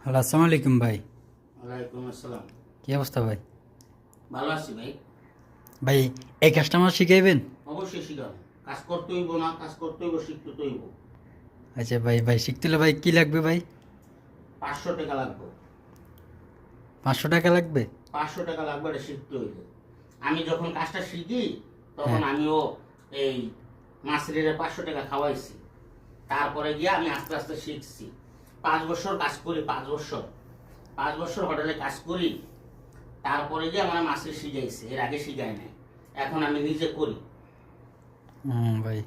Hello, আসসালামু আলাইকুম ভাই। ওয়ালাইকুম আসসালাম। কি অবস্থা ভাই? ভালো আছি ভাই। ভাই, এই কাজটা আমার শিখাইবেন? অবশ্যই শিখাবো। কাজ করতে হইব না, কাজ করতে হইব, শিখতে তো হইব। আচ্ছা ভাই, শিখতে হলে ভাই কি লাগবে ভাই? 500 টাকা লাগবে। 500 টাকা লাগবে? 500 টাকা লাগবে এটা শিখতে হইলে। আমি যখন কাজটা শিখি তখন হ্যাঁ। আমিও এই মাসিরে 500 টাকা খাওয়াইছি। তারপরে গিয়ে আমি আস্তে আস্তে শিখছি। 5 বছর কাজ করি, 5 বছর। 5 বছর হোটেলে কাজ করি। তারপরে গিয়ে আমার মাসি শিখাইছে, এর আগে শিখাই নাই। এখন আমি নিজে করি। ভাই